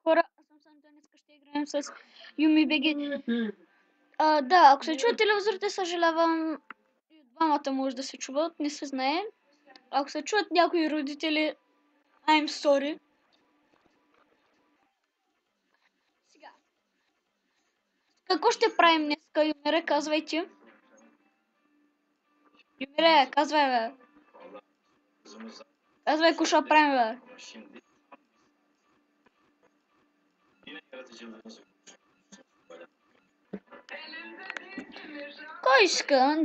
Хора, аз съм Санто, днес ще играем с Юми Беги. Да, ако се чува телевизорите, съжалявам. И двамата може да се чуват, не се знае. Ако се чуват някои родители, I'm sorry. Сега. Какво ще правим днеска, Юмире? Казвай ти. Юмире, казвай, бе. Казвай, какво ще правим, бе. Кой иска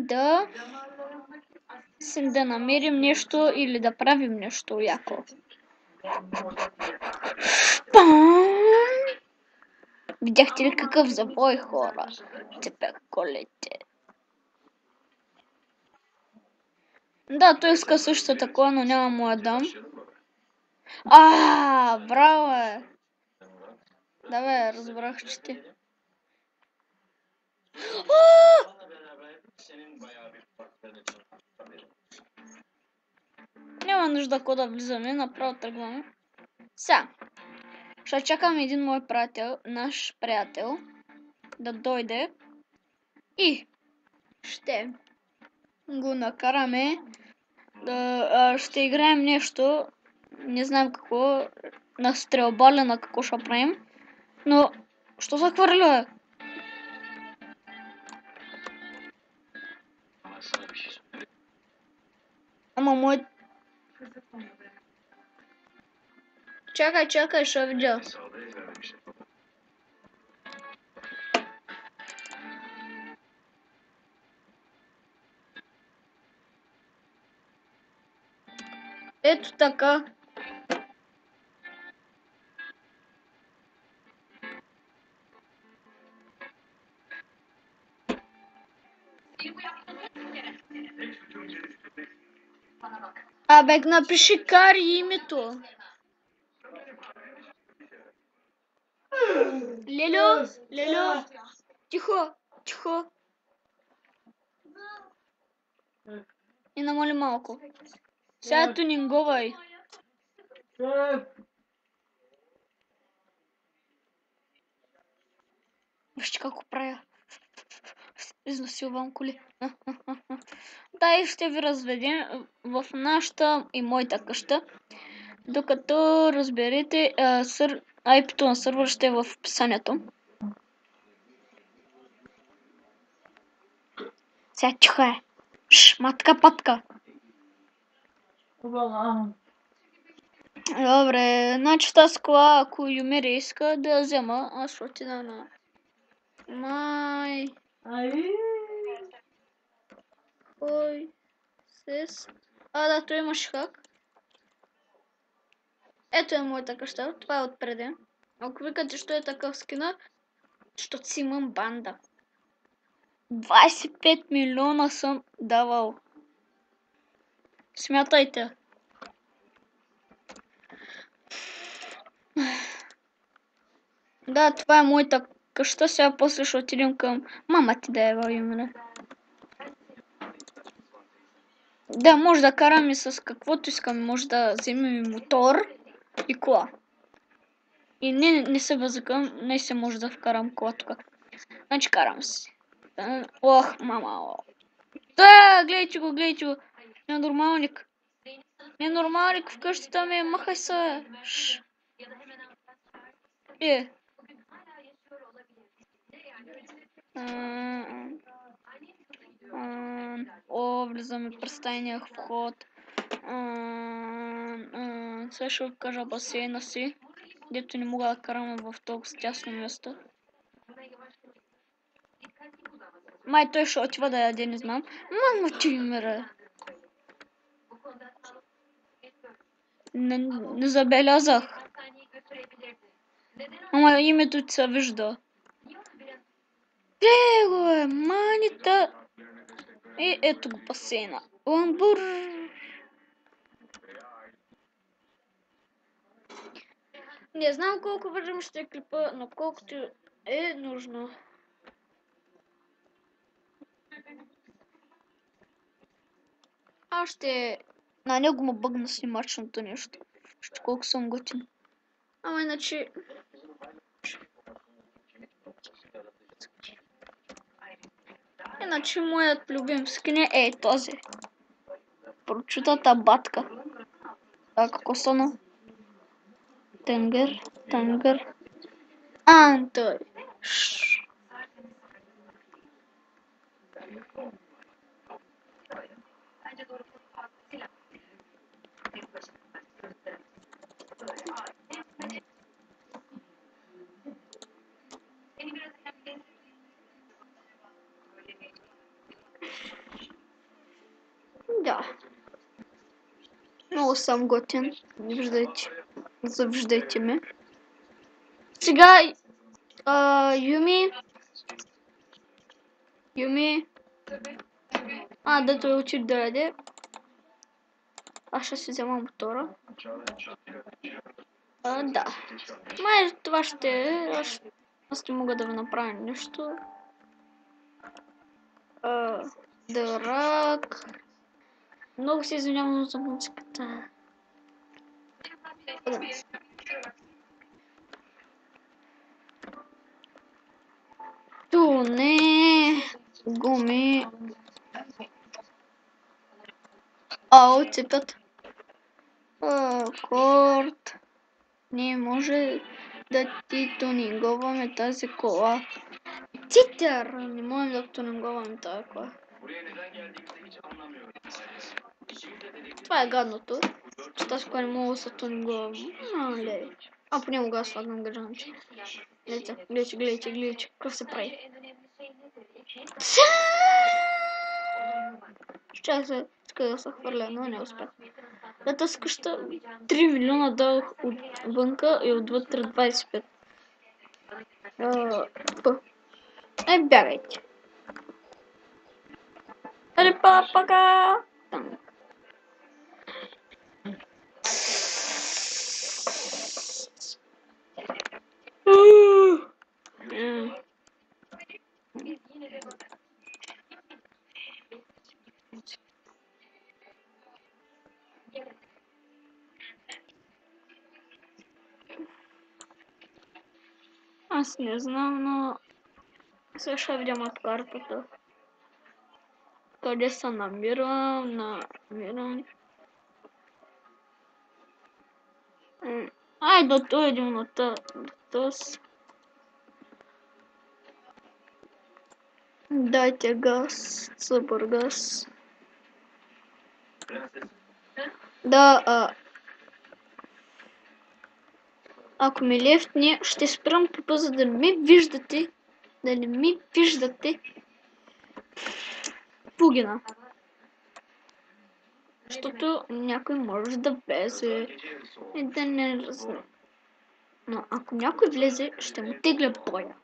да намерим нещо или да правим нещо яко? Видяхте ли какъв забой, хора? Те колете. Да, той иска също такова, но няма му я дам. Браво, е. Да, бе, разбрах, че ти. Няма нужда да влизаме, направо тръгваме. Сега, ще чакаме един мой приятел, наш приятел, да дойде и ще го накараме ще играем нещо, не знам какво, на стрелбаля, на какво ще правим, но що се хвърля? Ама мой... Чакай, ще видя. Ето така. Абе, напиши Кари името. Лело, тихо. И намали малко. Сега тунинговай. Вижте какво правя. Изнасилвам коли. Да, и ще ви разведем в нашата и моята къща. Докато разберете, IP-то на сервер ще е в описанието. Сега тихо е. Матка патка. Добре, значи тази кола, ако Юмире иска да я взема, аз ще отида на... Кой сес... Да, той имаш хак. Ето е моята къща, това е отпреди. Ако викате, що е такъв скина, защото си имам банда. 25 милиона съм давал. Смятайте. Да, това е моята къща, сега после ще отидем към мама ти да е Юмире. Да, може да караме с каквото искаме, може да вземем мотор и кола. И не се възикам, не се може да вкарам кола тук. Значи карам си. Ох, мама. Да, гледайте го. Ненормалник. В къщата ми, махай се. Влизаме през тайния вход. Сега ще ви кажа басейна си, дето не мога да карам в толкова тясно место. Май той ще отива да яде, не знам. Мама ти Юмире. Не забелязах. Ама името ти се вижда. Его е, манита. И ето го басейна. Ламбур. Не знам колко време ще клипа, но колкото е нужно. Аз ще... На него му бъгна снимачното нещо. Ще колко съм готин. Ама иначе... Иначе моят любим скин е този. Прочутата батка. Како соно? Тенгър. Антой. Да. Много съм готин. Завиждайте ме. Сега... Юми... да той учи да яде. Аз ще си взема мотора. Да. Май това ще е. Аз не мога да ви направя нещо. Дърак. Много се извинявам за музиката. Туне. Гуми. Цепят. Корт. Не може да ти тунинговаме тази кола. Титър! Не можем да тунинговаме тази кола. Това е гадното. Че тази кола не мога да се тунинговам. Поне мога да слагам гражданче. Гледайте. Какво се прави? Ще се иска да се хвърля, но не успях. Тази къща 3 милиона дадох отвънка и отвътре 25. Бягайте. Папага! Аз не знам, но сега ще видим от картата. Къде се намирам? Айде да отидем на този. Дайте газ, супер газ. Да, ако ми лефтне, ще спрям тупа, за да не ми виждате. Пугина. Защото някой може да влезе и да не разбере. Но ако някой влезе, ще му тегля боя.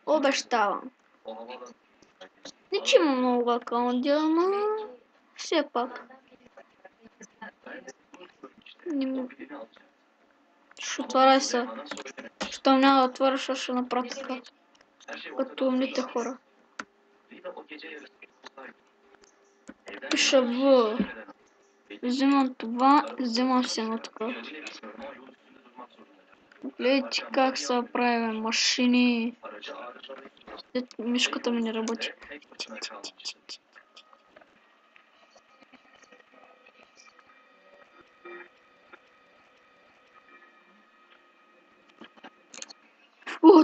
Обещавам. Не че има много акаунти, но все пак. Ще отваряй се. Щом няма да отваряш, ще направя така. Като умните хора. Пиша В. Взимам това, взимам си едно така. Гледайте как се правим машини. Мишката ми не работи.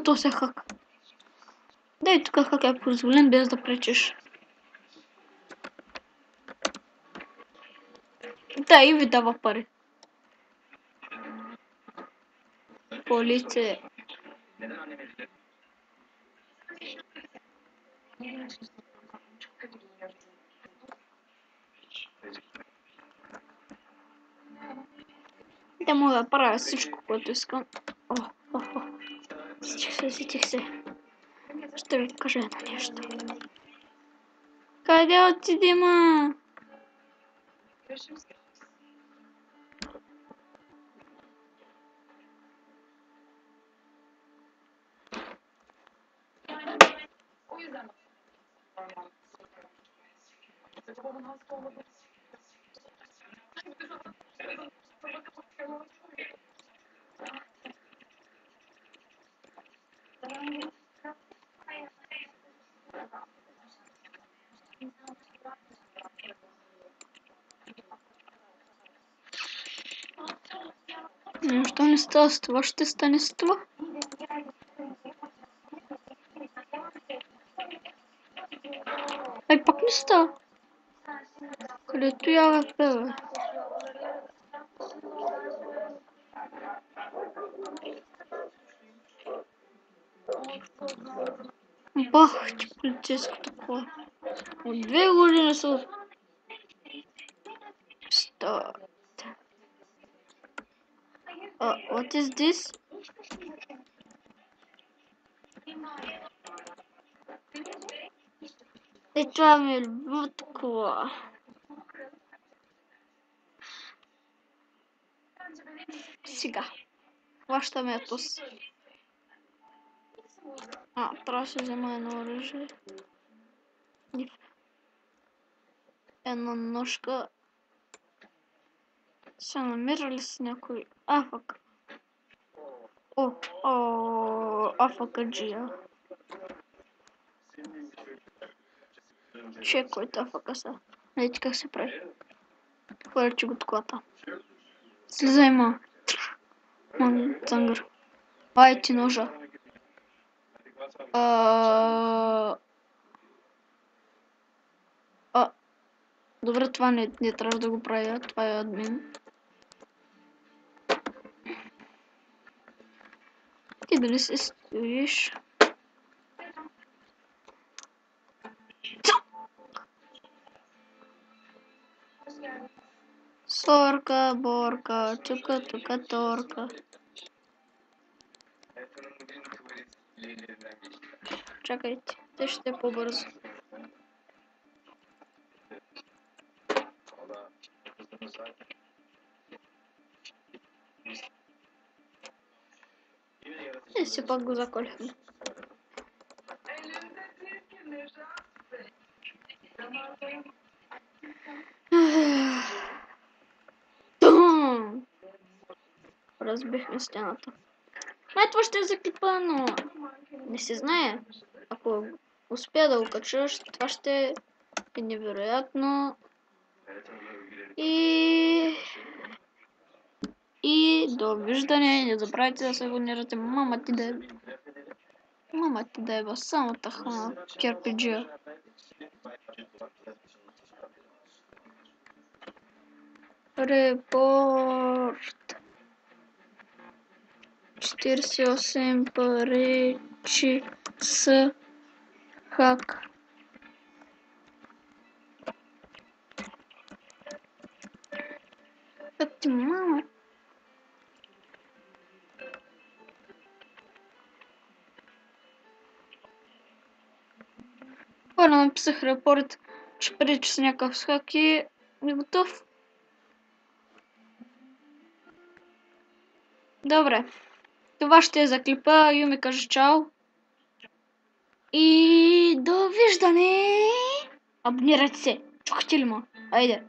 То се хак. Дай тук хак е позволен без да пречиш. Да, и ви дава пари. Полиция. Да мога да правя всичко, което искам. Сетих се. Ще ви кажа едно нещо. Къде отидем? Що не стало с това? Ще стане с това. Ай, пак не става. Където я бе. Бах, ти полицейското кола. От 2 години са... Start. What is this? Това ми е любимата кола. Сега. Хващаме Атос. Трябва да се взема едно оръжие. Една ножка. Са намирали с някой афък. Афъкаджия. Че който афъка са. Видите как се прави. Хвърля, че го колата. Слизай, ма. Цангър. Ай ти ножа. Добре, това не трябва да го правя. Това е админ. Ти дали се стоиш? Сорка, борка, тука, торка. Чакайте, те ще по-бързо. Все пак го заколихме. Разбихме стената. Това ще е заклипано. Не се знае. Ако успя да го качаш, това ще е невероятно. И довиждане. Не забравяйте да се абонирате. Мама ти да е в самата хана кирпиджия. Репорт. 48 паричи с хак. Ти мама. Хора, написах репорт, че прилича с някакъв хак и е готов. Добре. Това ще е за клипа. Юми каже чао. И довиждане! Абонирайте се. Чухте ли ма? Айде.